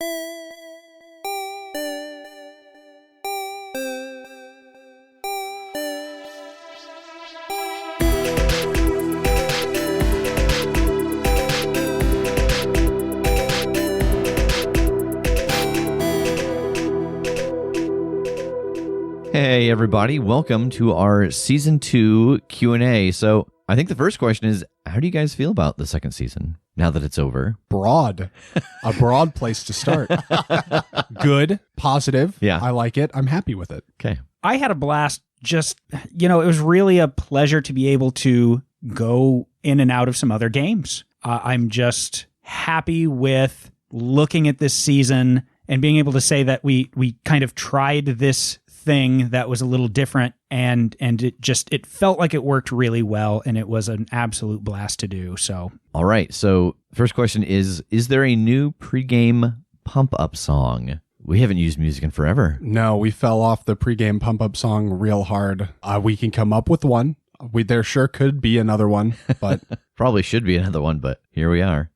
Hey everybody, welcome to our Season 2 Q&A. So I think the first question is, how do you guys feel about the second season now that it's over? Broad. A broad place to start. Good, positive. Yeah. I like it. I'm happy with it. Okay. I had a blast. Just, it was really a pleasure to be able to go in and out of some other games. I'm just happy with looking at this season and being able to say that we kind of tried this thing that was a little different, and it felt like it worked really well, and it was an absolute blast to do. So All right, so first question is there a new pregame pump-up song? We haven't used music in forever. No, we fell off the pregame pump-up song real hard. We can come up with one. There sure could be another one, but... Probably should be another one, but here we are.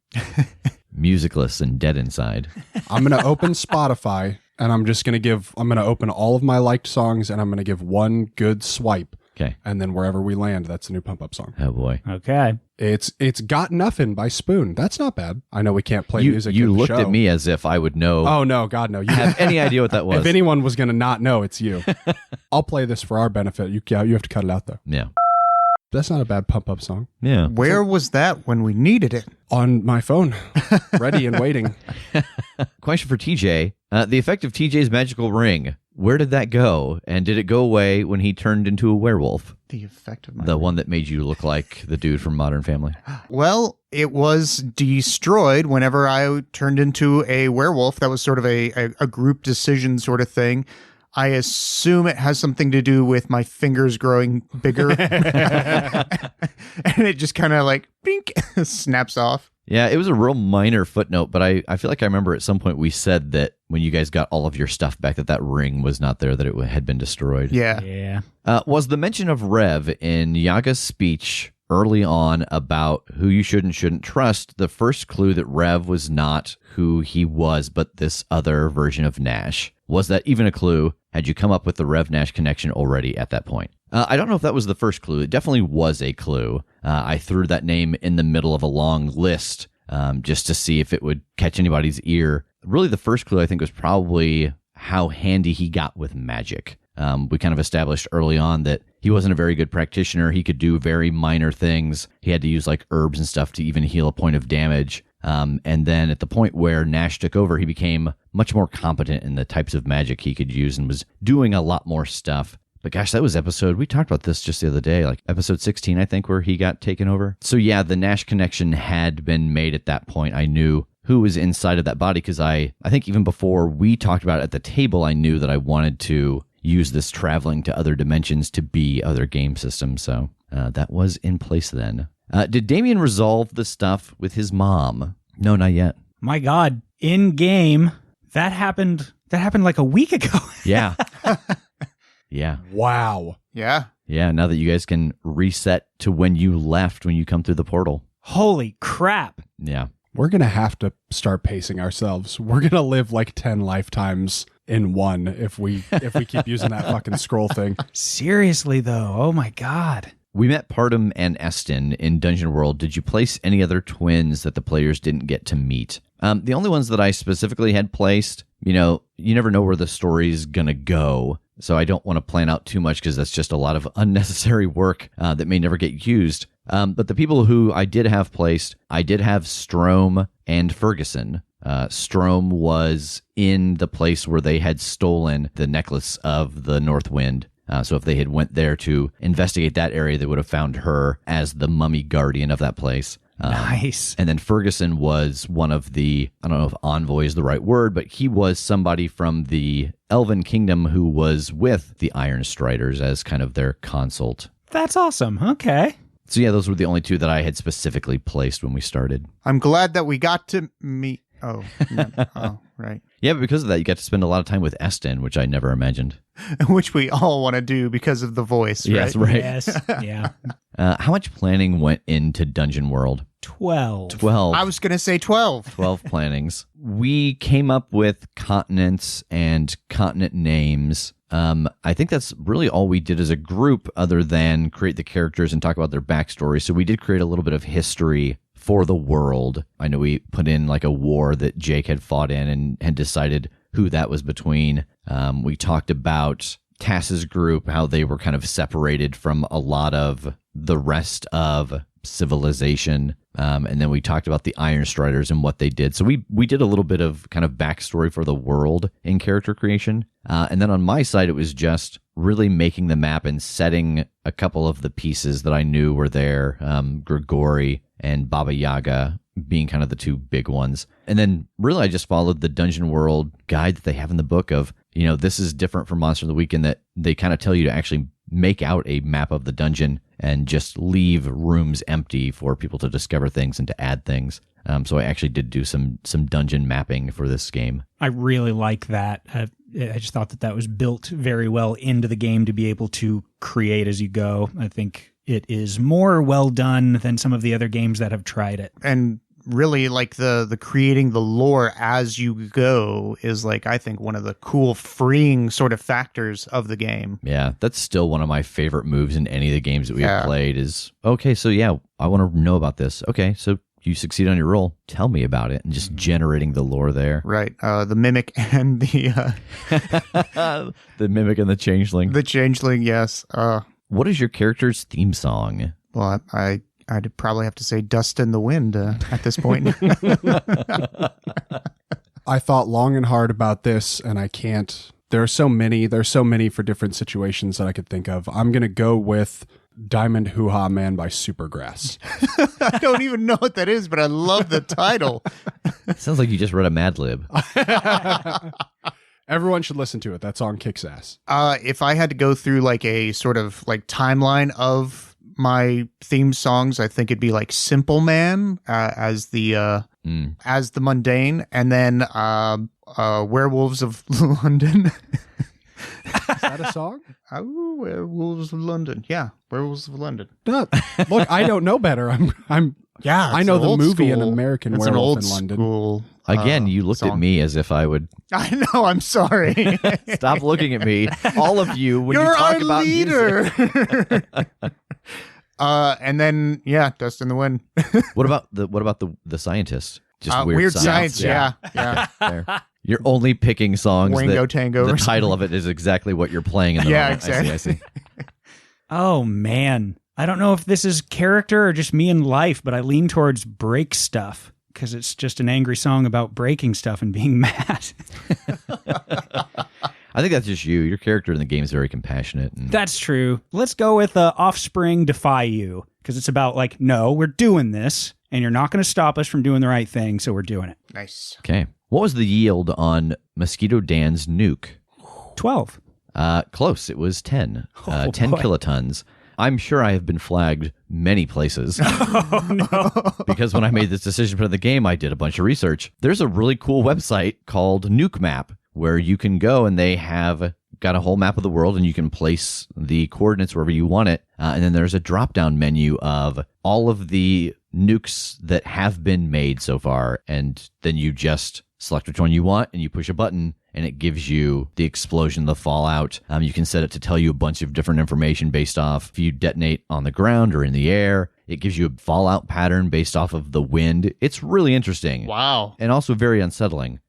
Musicless and dead inside. I'm going to open Spotify, and I'm going to open all of my liked songs, and I'm going to give one good swipe. Okay. And then wherever we land, that's a new pump-up song. Oh, boy. okay. It's Got Nuffin' by Spoon. That's not bad. I know we can't play music You in the looked show. at me as if I would know. Oh, no, God, no. You have any idea what that was. If anyone was going to not know, it's you. I'll play this for our benefit. You have to cut it out, though. Yeah. That's not a bad pump-up song. Yeah. Where was that when we needed it? On my phone, ready and waiting. Question for TJ. The effect of TJ's magical ring, where did that go? And did it go away when he turned into a werewolf? The effect of my The one that made you look like the dude from Modern Family. Well, it was destroyed whenever I turned into a werewolf. That was sort of a group decision sort of thing. I assume it has something to do with my fingers growing bigger. And it just kind of like, bink, snaps off. Yeah, it was a real minor footnote, but I feel like I remember at some point we said that when you guys got all of your stuff back, that ring was not there, that it had been destroyed. Yeah. Was the mention of Rev in Yaga's speech early on about who you should and shouldn't trust the first clue that Rev was not who he was, but this other version of Nash? Was that even a clue? Had you come up with the Rev-Nash connection already at that point? I don't know if that was the first clue. It definitely was a clue. I threw that name in the middle of a long list just to see if it would catch anybody's ear. Really, the first clue, I think, was probably how handy he got with magic. We kind of established early on that he wasn't a very good practitioner. He could do very minor things. He had to use like herbs and stuff to even heal a point of damage. And then at the point where Nash took over, he became much more competent in the types of magic he could use and was doing a lot more stuff. But gosh, that was we talked about this just the other day, like episode 16, I think, where he got taken over. So yeah, the Nash connection had been made at that point. I knew who was inside of that body because I think even before we talked about it at the table, I knew that I wanted to use this traveling to other dimensions to be other game systems. So that was in place then. Did Damien resolve the stuff with his mom? No, not yet. My God, in game, that happened like a week ago. Yeah. Yeah. Wow. Yeah. Yeah, now that you guys can reset to when you left when you come through the portal. Holy crap. Yeah. We're going to have to start pacing ourselves. We're going to live like 10 lifetimes in one if we keep using that fucking scroll thing. Seriously, though. Oh, my God. We met Partum and Eston in Dungeon World. Did you place any other twins that the players didn't get to meet? The only ones that I specifically had placed, you never know where the story's going to go. So I don't want to plan out too much because that's just a lot of unnecessary work that may never get used. But the people who I did have placed, I did have Strom and Ferguson. Strom was in the place where they had stolen the necklace of the North Wind. So if they had went there to investigate that area, they would have found her as the mummy guardian of that place. Nice. And then Ferguson was one of the, I don't know if envoy is the right word, but he was somebody from the Elven Kingdom who was with the Iron Striders as kind of their consult. That's awesome. Okay. So yeah, those were the only two that I had specifically placed when we started. I'm glad that we got to meet. Oh, no. Oh, right. Yeah, but because of that, you got to spend a lot of time with Eston, which I never imagined. Which we all want to do because of the voice, right? Yes, right. Yes. Yeah. How much planning went into Dungeon World? 12. 12. I was going to say 12. 12 plannings. We came up with continents and continent names. I think that's really all we did as a group other than create the characters and talk about their backstory. So we did create a little bit of history for the world. I know we put in like a war that Jake had fought in and had decided who that was between. We talked about Tass's group, how they were kind of separated from a lot of the rest of civilization. And then we talked about the Iron Striders and what they did. So we did a little bit of kind of backstory for the world in character creation. And then on my side, it was just really making the map and setting a couple of the pieces that I knew were there. Grigori and Baba Yaga being kind of the two big ones. And then really I just followed the Dungeon World guide that they have in the book of, this is different from Monster of the Week in that they kind of tell you to actually make out a map of the dungeon and just leave rooms empty for people to discover things and to add things. So I actually did do some dungeon mapping for this game. I really like that. I just thought that was built very well into the game to be able to create as you go. I think it is more well done than some of the other games that have tried it. And really, like the creating the lore as you go is like, I think, one of the cool freeing sort of factors of the game. Yeah, that's still one of my favorite moves in any of the games that we have played is, okay, so yeah, I want to know about this. Okay, so you succeed on your roll. Tell me about it. And just generating the lore there. Right. The Mimic and the... the Mimic and the Changeling. The Changeling, yes. What is your character's theme song? Well, I'd probably have to say Dust in the Wind at this point. I thought long and hard about this, and I can't. There's so many for different situations that I could think of. I'm going to go with Diamond Hoo-Ha Man by Supergrass. I don't even know what that is, but I love the title. Sounds like you just read a Mad Lib. Everyone should listen to it. That song kicks ass. If I had to go through like a sort of like timeline of my theme songs, I think it'd be like Simple Man as the mundane, and then Werewolves of London. Is that a song? Oh, Werewolves of London. Yeah, Werewolves of London. Look, I don't know better. I know the movie An American Werewolf in London. School, Again, you looked song. at me as if I would. I know. I'm sorry. Stop looking at me, all of you, when You're you talk our about leader. music. And then Dust in the Wind. What about the scientist? Just weird science. Yeah. There. You're only picking songs Wango that Tango the or title of it is exactly what you're playing in the Yeah, moment. exactly. I see. Oh, man. I don't know if this is character or just me in life, but I lean towards Break Stuff because it's just an angry song about breaking stuff and being mad. I think that's just you. Your character in the game is very compassionate. And That's true. Let's go with Offspring Defy You because it's about like, no, we're doing this and you're not going to stop us from doing the right thing, so we're doing it. Nice. okay. What was the yield on Mosquito Dan's nuke? 12. Close. It was 10. 10 boy. kilotons. I'm sure I have been flagged many places. Because when I made this decision for the game, I did a bunch of research. There's a really cool website called Nuke Map where you can go and they have got a whole map of the world and you can place the coordinates wherever you want it. And then there's a drop-down menu of all of the nukes that have been made so far. And then you just select which one you want and you push a button and it gives you the explosion, the fallout. You can set it to tell you a bunch of different information based off if you detonate on the ground or in the air. It gives you a fallout pattern based off of the wind. It's really interesting. Wow. And also very unsettling.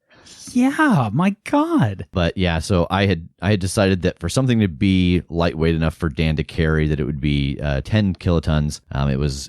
Yeah, my God. But yeah, so I had decided that for something to be lightweight enough for Dan to carry, that it would be 10 kilotons.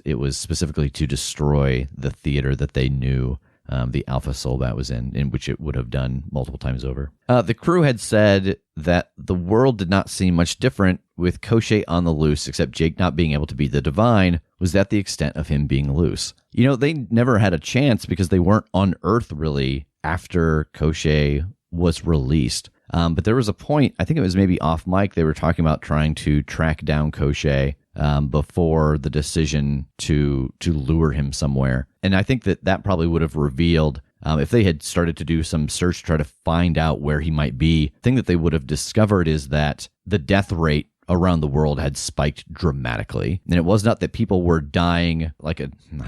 It was specifically to destroy the theater that they knew the Alpha Solbat was in which it would have done multiple times over. The crew had said that the world did not seem much different with Koschei on the loose, except Jake not being able to be the Divine was that the extent of him being loose. They never had a chance because they weren't on Earth really after Koschei was released. But there was a point, I think it was maybe off mic, they were talking about trying to track down Koschei before the decision to lure him somewhere. And I think that probably would have revealed, if they had started to do some search to try to find out where he might be, the thing that they would have discovered is that the death rate around the world had spiked dramatically. And it was not that people were dying how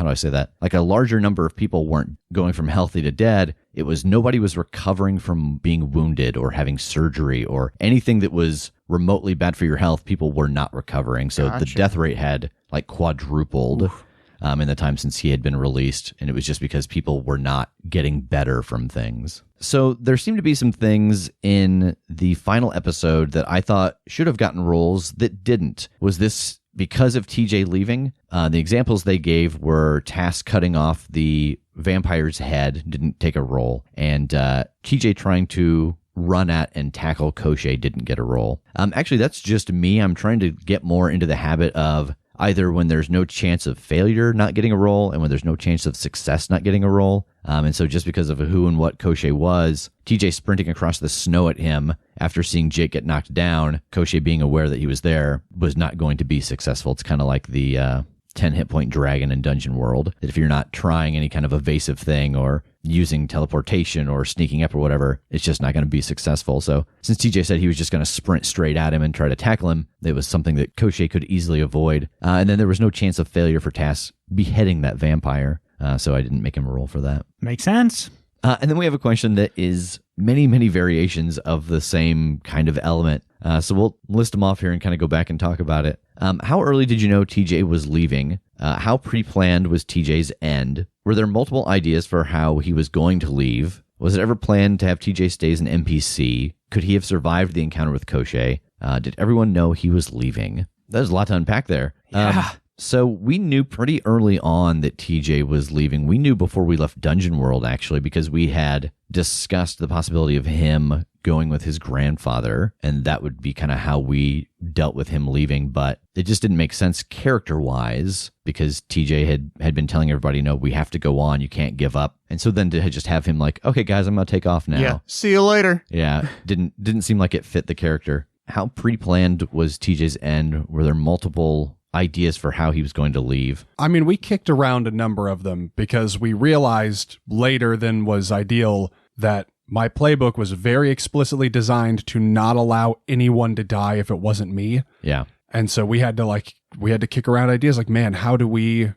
do I say that? Like a larger number of people weren't going from healthy to dead. It was nobody was recovering from being wounded or having surgery or anything that was remotely bad for your health. People were not recovering. So the death rate had like quadrupled. In the time since he had been released, and it was just because people were not getting better from things. So there seemed to be some things in the final episode that I thought should have gotten roles that didn't. Was this because of TJ leaving? The examples they gave were Task cutting off the vampire's head, didn't take a role, and TJ trying to run at and tackle Koschei didn't get a role. Actually, that's just me. I'm trying to get more into the habit of either when there's no chance of failure not getting a role and when there's no chance of success not getting a role. And so just because of who and what Koschei was, TJ sprinting across the snow at him after seeing Jake get knocked down, Koschei being aware that he was there, was not going to be successful. It's kind of like the 10 hit point dragon in Dungeon World, that if you're not trying any kind of evasive thing or using teleportation or sneaking up or whatever, it's just not going to be successful. So since TJ said he was just going to sprint straight at him and try to tackle him, it was something that Koschei could easily avoid. And then there was no chance of failure for Task beheading that vampire. So I didn't make him a roll for that. Makes sense. And then we have a question that is many, many variations of the same kind of element. So we'll list them off here and kind of go back and talk about it. How early did you know TJ was leaving? How pre-planned was TJ's end? Were there multiple ideas for how he was going to leave? Was it ever planned to have TJ stay as an NPC? Could he have survived the encounter with Koschei? Did everyone know he was leaving? There's a lot to unpack there. Yeah. So we knew pretty early on that TJ was leaving. We knew before we left Dungeon World, actually, because we had discussed the possibility of him going with his grandfather, and that would be kind of how we dealt with him leaving. But it just didn't make sense character-wise because TJ had been telling everybody, no, we have to go on. You can't give up. And so then to just have him like, okay, guys, I'm going to take off now. Yeah, see you later. Yeah, didn't seem like it fit the character. How pre-planned was TJ's end? Were there multiple ideas for how he was going to leave? I mean, we kicked around a number of them because we realized later than was ideal that my playbook was very explicitly designed to not allow anyone to die if it wasn't me. Yeah. And so we had to kick around ideas like, man, how do we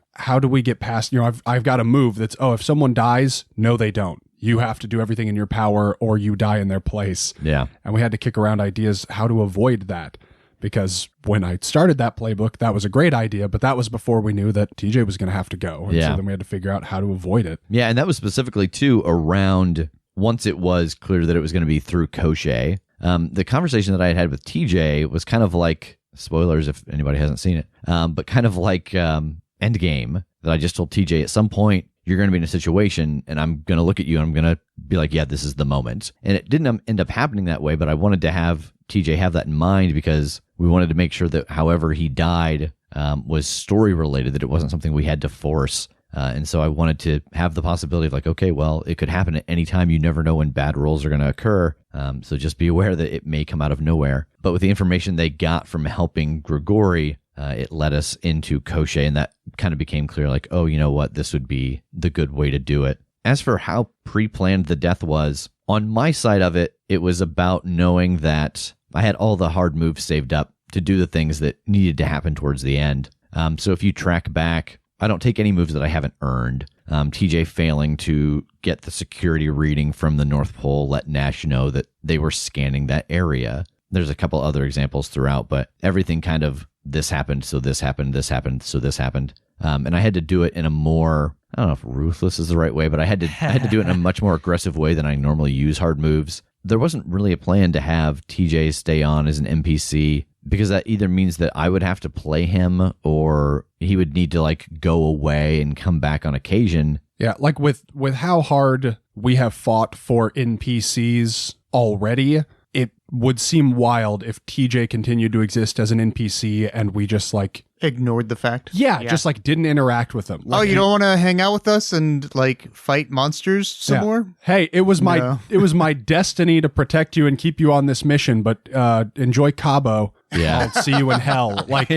get past, I've got a move that's, if someone dies, no, they don't. You have to do everything in your power or you die in their place. Yeah. And we had to kick around ideas how to avoid that. Because when I started that playbook, that was a great idea, but that was before we knew that TJ was going to have to go. And so then we had to figure out how to avoid it. Yeah, and that was specifically, too, around once it was clear that it was going to be through Koschei. The conversation that I had with TJ was kind of like, spoilers if anybody hasn't seen it, but kind of like Endgame, that I just told TJ at some point, you're going to be in a situation and I'm going to look at you and I'm going to be like, yeah, this is the moment. And it didn't end up happening that way, but I wanted to have TJ have that in mind because we wanted to make sure that however he died was story related, that it wasn't something we had to force. And so I wanted to have the possibility of like, okay, well, it could happen at any time. You never know when bad rolls are going to occur. So just be aware that it may come out of nowhere. But with the information they got from helping Grigori, it led us into Koschei, and that kind of became clear, like, oh, you know what, this would be the good way to do it. As for how pre-planned the death was, on my side of it, it was about knowing that I had all the hard moves saved up to do the things that needed to happen towards the end. So if you track back, I don't take any moves that I haven't earned. TJ failing to get the security reading from the North Pole let Nash know that they were scanning that area. There's a couple other examples throughout, but everything kind of, this happened, so this happened, this happened, so this happened. And I had to do it in a more, I don't know if ruthless is the right way, but I had to do it in a much more aggressive way than I normally use hard moves. There wasn't really a plan to have TJ stay on as an NPC because that either means that I would have to play him or he would need to like go away and come back on occasion. Yeah, like with how hard we have fought for NPCs already, it would seem wild if TJ continued to exist as an NPC and we just like ignored the fact. Yeah, just like didn't interact with them. Like, you don't want to hang out with us and like fight monsters some more? Hey, it was my destiny to protect you and keep you on this mission, but enjoy Cabo. Yeah. I'll see you in hell. Like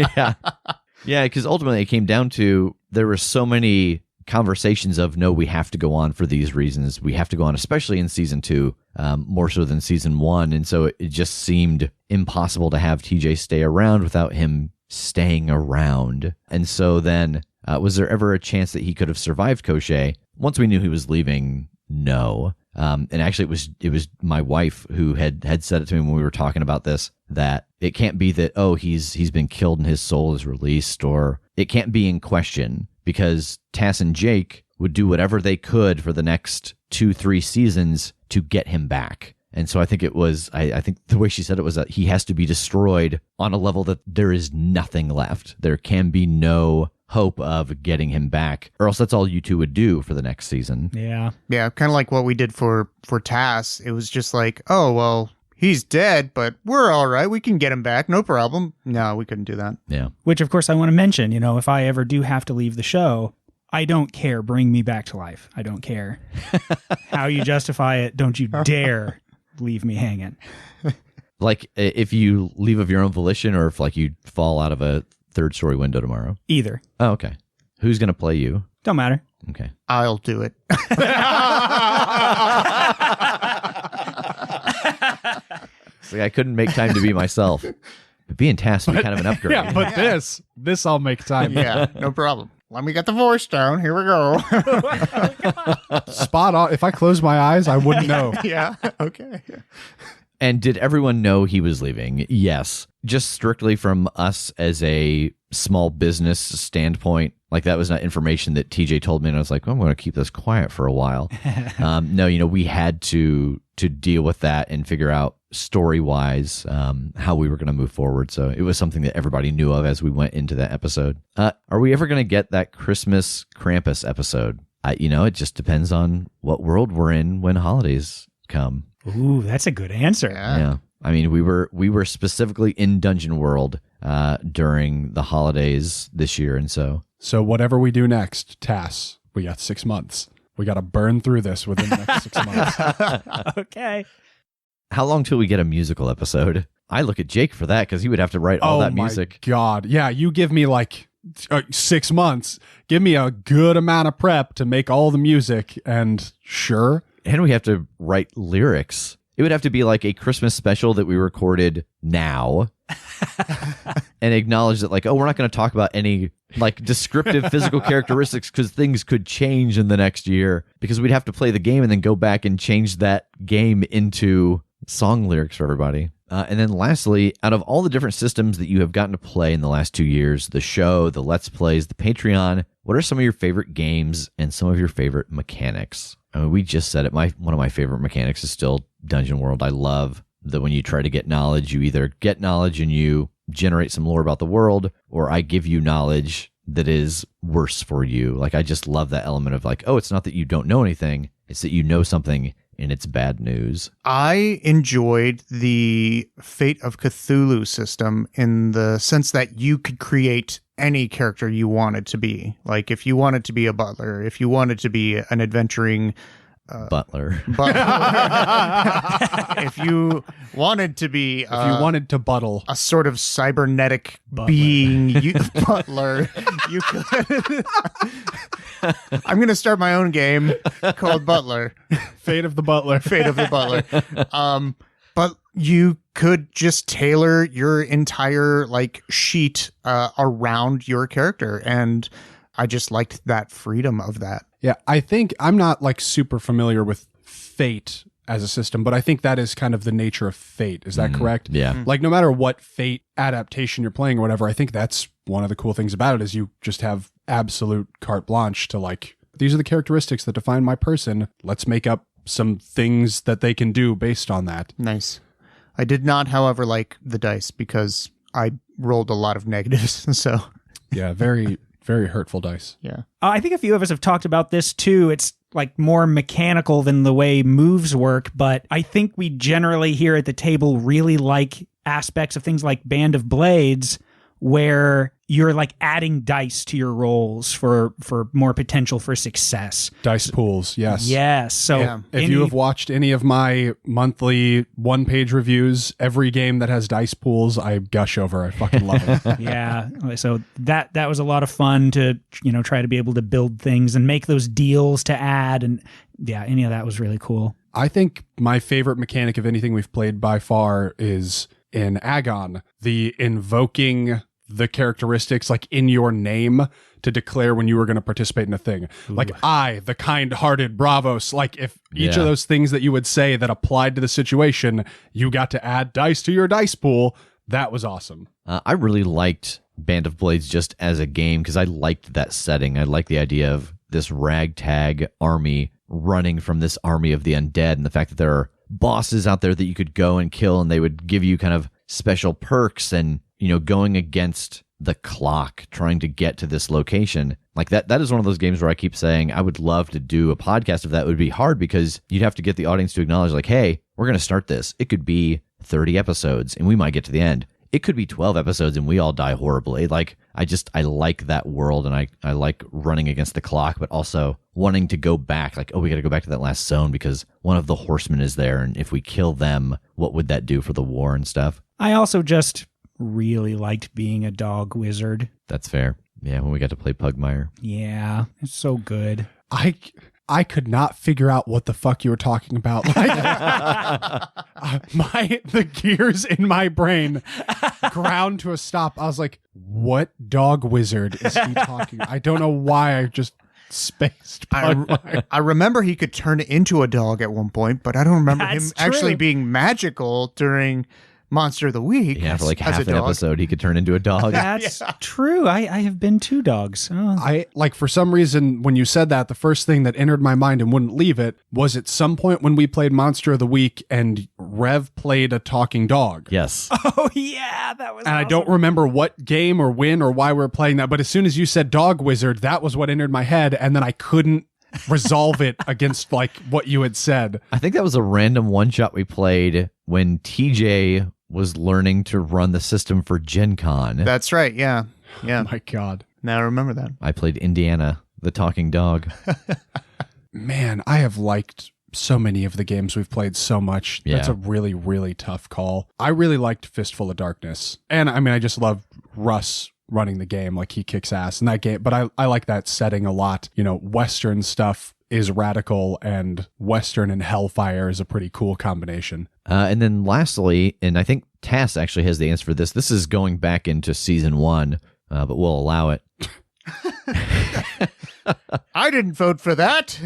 Yeah, because ultimately it came down to there were so many conversations of, no, we have to go on for these reasons. We have to go on, especially in season 2, more so than season 1. And so it just seemed impossible to have TJ stay around without him staying around. And so then, was there ever a chance that he could have survived Koshé? Once we knew he was leaving, no. And actually, it was my wife who had said it to me when we were talking about this, that it can't be that, oh, he's been killed and his soul is released, or it can't be in question, because Tass and Jake would do whatever they could for the next 2-3 seasons to get him back. And so I think it was, I think the way she said it was that he has to be destroyed on a level that there is nothing left. There can be no hope of getting him back, or else that's all you two would do for the next season. Yeah. Yeah, kind of like what we did for Tass. It was just like, oh, well, he's dead, but we're all right. We can get him back. No problem. No, we couldn't do that. Yeah. Which, of course, I want to mention, if I ever do have to leave the show, I don't care. Bring me back to life. I don't care how you justify it. Don't you dare leave me hanging. Like if you leave of your own volition, or if like you fall out of a 3rd-story window tomorrow. Either. Oh, okay. Who's going to play you? Don't matter. Okay. I'll do it. So I couldn't make time to be myself. But being Tass would be kind of an upgrade. Yeah, but this I'll make time. Yeah, no problem. Let me get the voice down. Here we go. Spot on. If I close my eyes, I wouldn't know. Yeah, okay. And did everyone know he was leaving? Yes. Just strictly from us as a small business standpoint. Like, that was not information that TJ told me, and I was like, well, I'm going to keep this quiet for a while. No, we had to deal with that and figure out story-wise how we were going to move forward. So it was something that everybody knew of as we went into that episode. Are we ever going to get that Christmas Krampus episode? It just depends on what world we're in when holidays come. Ooh, that's a good answer. Yeah. I mean, we were specifically in Dungeon World during the holidays this year, and so whatever we do next, Tass, we got 6 months. We got to burn through this within the next 6 months. Okay. How long till we get a musical episode? I look at Jake for that, because he would have to write all that music. Oh my God. Yeah, you give me like 6 months. Give me a good amount of prep to make all the music, and sure. And we have to write lyrics. It would have to be like a Christmas special that we recorded now and acknowledge that, like, oh, we're not going to talk about any like descriptive physical characteristics because things could change in the next year, because we'd have to play the game and then go back and change that game into song lyrics for everybody. And then lastly, out of all the different systems that you have gotten to play in the last 2 years, the show, the Let's Plays, the Patreon, what are some of your favorite games and some of your favorite mechanics? I mean, we just said it. One of my favorite mechanics is still Dungeon World. I love that when you try to get knowledge, you either get knowledge and you generate some lore about the world, or I give you knowledge that is worse for you. Like, I just love that element of like, oh, it's not that you don't know anything, it's that you know something and it's bad news. I enjoyed the Fate of Cthulhu system in the sense that you could create any character you wanted to be. Like, if you wanted to be a butler, if you wanted to be an adventuring Butler. If you wanted to be if you wanted to buttle a sort of cybernetic being, butler, you could. I'm going to start my own game called Butler. Fate of the Butler. Fate of the Butler. But you could just tailor your entire like sheet around your character, and I just liked that freedom of that. Yeah, I think I'm not like super familiar with Fate as a system, but I think that is kind of the nature of Fate. Is that correct? Yeah. Like, no matter what Fate adaptation you're playing or whatever, I think that's one of the cool things about it is you just have absolute carte blanche to like, these are the characteristics that define my person. Let's make up some things that they can do based on that. Nice. I did not, however, like the dice because I rolled a lot of negatives. So yeah, very, very hurtful dice. Yeah. I think a few of us have talked about this too. It's like more mechanical than the way moves work, but I think we generally here at the table really like aspects of things like Band of Blades, where you're like adding dice to your rolls for more potential for success. Dice pools, yes. Yes. So if you have watched any of my monthly one-page reviews, every game that has dice pools, I gush over. I fucking love it. Yeah. So that was a lot of fun to, try to be able to build things and make those deals to add. And yeah, any of that was really cool. I think my favorite mechanic of anything we've played by far is in Agon, the invoking the characteristics like in your name to declare when you were going to participate in a thing. Ooh. Like I, the kind-hearted Bravos, like if each of those things that you would say that applied to the situation, you got to add dice to your dice pool. That was awesome. I really liked Band of Blades just as a game because I liked that setting. I liked the idea of this ragtag army running from this army of the undead and the fact that there are bosses out there that you could go and kill and they would give you kind of special perks and going against the clock, trying to get to this location. Like that is one of those games where I keep saying I would love to do a podcast of that. It would be hard because you'd have to get the audience to acknowledge like, hey, we're going to start this. It could be 30 episodes and we might get to the end. It could be 12 episodes and we all die horribly. Like I like that world and I like running against the clock, but also wanting to go back. Like, oh, we got to go back to that last zone because one of the horsemen is there. And if we kill them, what would that do for the war and stuff? I also just really liked being a dog wizard. That's fair. Yeah, when we got to play Pugmire. Yeah, it's so good. I could not figure out what the fuck you were talking about. Like, the gears in my brain ground to a stop. I was like, what dog wizard is he talking? I don't know why I just spaced. I remember he could turn into a dog at one point, but I don't remember him actually being magical during Monster of the Week. Yeah, for like half an episode, he could turn into a dog. That's true. I have been 2 dogs. Oh. I like for some reason when you said that, the first thing that entered my mind and wouldn't leave it was at some point when we played Monster of the Week and Rev played a talking dog. Yes. Oh yeah, that was. And awesome. I don't remember what game or when or why we were playing that, but as soon as you said dog wizard, that was what entered my head, and then I couldn't resolve it against like what you had said. I think that was a random one shot we played when TJ was learning to run the system for Gen Con. That's right, yeah. Oh my God. Now I remember that. I played Indiana, the talking dog. Man, I have liked so many of the games we've played so much. Yeah. That's a really, really tough call. I really liked Fistful of Darkness. And I mean, I just love Russ running the game. Like, he kicks ass in that game. But I like that setting a lot. Western stuff is radical, and Western and Hellfire is a pretty cool combination. And then lastly, and I think Tass actually has the answer for this. This is going back into season 1, but we'll allow it. I didn't vote for that.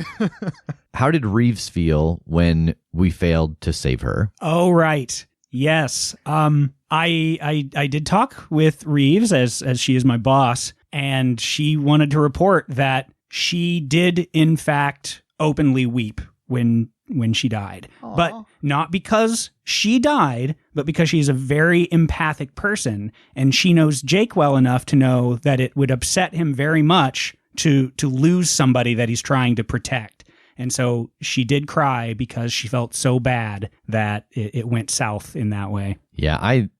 How did Reeves feel when we failed to save her? Oh, right. Yes. I did talk with Reeves as she is my boss, and she wanted to report that she did in fact openly weep when she died. Aww. But not because she died, but because she's a very empathic person, and she knows Jake well enough to know that it would upset him very much to lose somebody that he's trying to protect. And so she did cry because she felt so bad that it went south in that way. Yeah,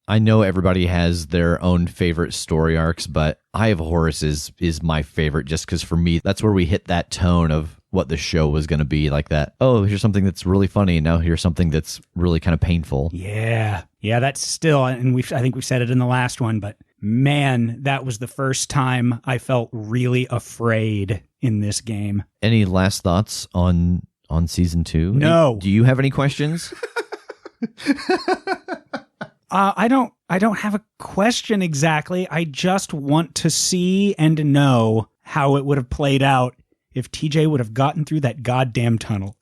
I know everybody has their own favorite story arcs, but Eye of Horus is my favorite just because for me, that's where we hit that tone of what the show was going to be, like that. Oh, here's something that's really funny, and now here's something that's really kind of painful. Yeah, that's still, and I think we said it in the last one, but man, that was the first time I felt really afraid in this game. Any last thoughts on season 2? No. Do you have any questions? I don't have a question exactly. I just want to see and to know how it would have played out if TJ would have gotten through that goddamn tunnel.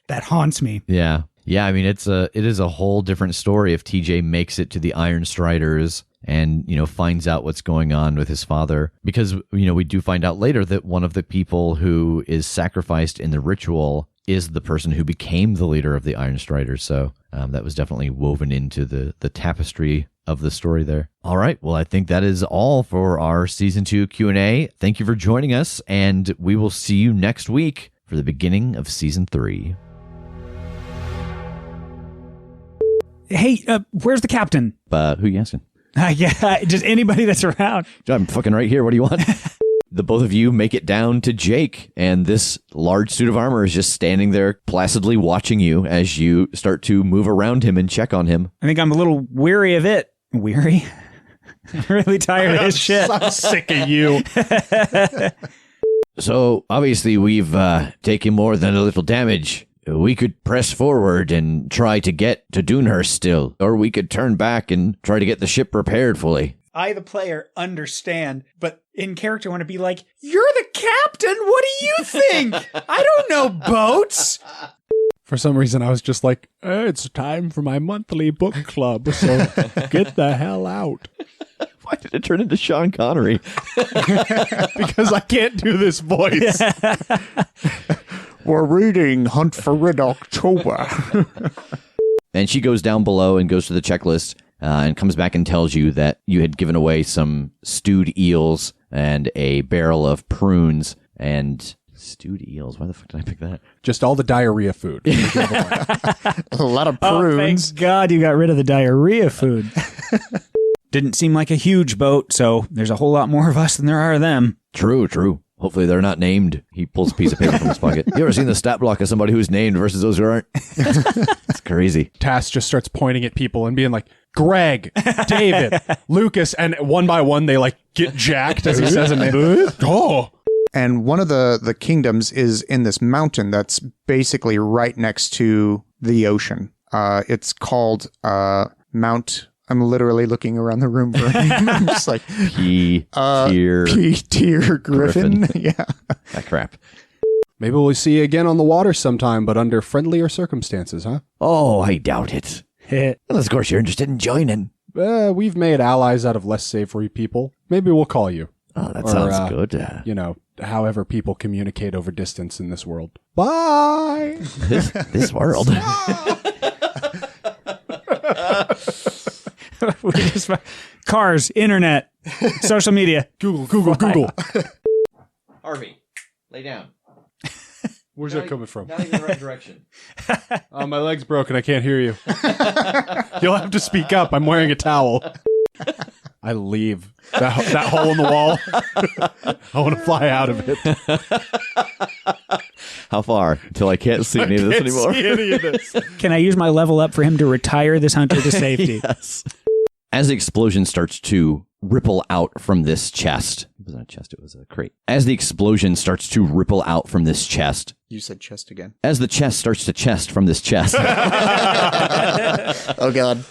That haunts me. Yeah. I mean, it is a whole different story if TJ makes it to the Iron Striders and, finds out what's going on with his father. Because, we do find out later that one of the people who is sacrificed in the ritual is the person who became the leader of the Iron Striders. So that was definitely woven into the tapestry of the story there. All right. Well, I think that is all for our Season 2 Q&A. Thank you for joining us, and we will see you next week for the beginning of Season 3. Hey, where's the captain? Who are you asking? Yeah, just anybody that's around. I'm fucking right here. What do you want? The both of you make it down to Jake, and this large suit of armor is just standing there placidly watching you as you start to move around him and check on him. I think I'm a little weary of it. Weary? I'm really tired of his shit. I'm sick of you. So, obviously, we've taken more than a little damage. We could press forward and try to get to Dunehurst still, or we could turn back and try to get the ship repaired fully. I, the player, understand, but in character, want to be like, you're the captain? What do you think? I don't know boats. For some reason, I was just like, it's time for my monthly book club, so get the hell out. Why did it turn into Sean Connery? Because I can't do this voice. We're reading Hunt for Red October. And she goes down below and goes to the checklist and comes back and tells you that you had given away some stewed eels and a barrel of prunes and... Stewed eels. Why the fuck did I pick that? Just all the diarrhea food. A lot of Oh, prunes. thank God you got rid of the diarrhea food. Didn't seem like a huge boat, so there's a whole lot more of us than there are of them. True. Hopefully they're not named. He pulls a piece of paper from his pocket. You ever seen the stat block of somebody who's named versus those who aren't? It's crazy. Tass just starts pointing at people and being like, Greg, David, Lucas, and one by one they like get jacked as he says a name. Oh. And one of the kingdoms is in this mountain that's basically right next to the ocean. It's called Mount... I'm literally looking around the room for a name. I'm just like... P-tier Griffin. Yeah. That crap. Maybe we'll see you again on the water sometime, but under friendlier circumstances, huh? Oh, I doubt it. Unless, of course, you're interested in joining. We've made allies out of less savory people. Maybe we'll call you. Oh, that sounds good. You know, however people communicate over distance in this world. Bye! This world. Cars, internet, social media. Google. Harvey, lay down. Where's that coming from? Not even the right direction. Oh, my leg's broken. I can't hear you. You'll have to speak up. I'm wearing a towel. I leave that hole in the wall. I want to fly out of it. How far? Until I can't see any of this anymore. See any of this. Can I use my level up for him to retire this hunter to safety? Yes. As the explosion starts to ripple out from this chest. It wasn't a chest, it was a crate. As the explosion starts to ripple out from this chest. You said chest again. As the chest starts to chest from this chest. Oh, God.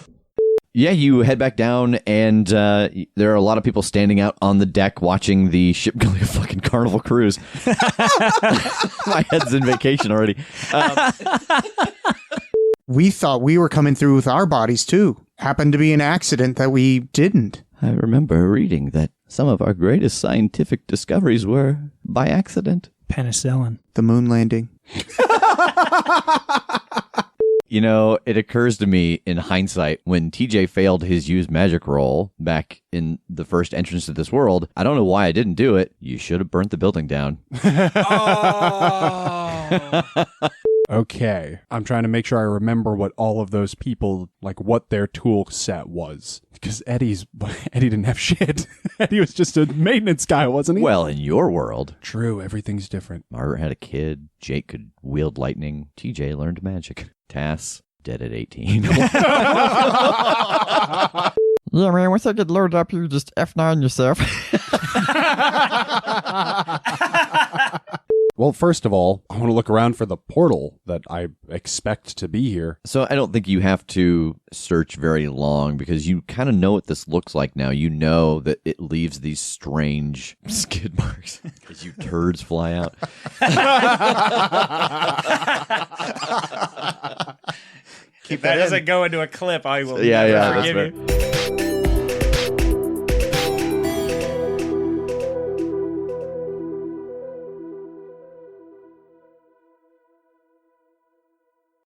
Yeah, you head back down, and there are a lot of people standing out on the deck watching the ship go like a fucking Carnival cruise. My head's in vacation already. We thought we were coming through with our bodies, too. Happened to be an accident that we didn't. I remember reading that some of our greatest scientific discoveries were by accident. Penicillin. The moon landing. You know, it occurs to me in hindsight when TJ failed his use magic roll back in the first entrance to this world. I don't know why I didn't do it. You should have burnt the building down. Okay. I'm trying to make sure I remember what all of those people, like what their tool set was. Because Eddie didn't have shit. Eddie was just a maintenance guy, wasn't he? Well, in your world. True, everyththing's different. Margaret had a kid. Jake could wield lightning. TJ learned magic. Tass, dead at 18. Yeah, man, once I get loaded up, you just F9 yourself. Well, first of all, I want to look around for the portal that I expect to be here. So I don't think you have to search very long because you kind of know what this looks like now. You know that it leaves these strange skid marks as you turds fly out. If that doesn't go into a clip, I will Yeah, never that's forgive fair. you.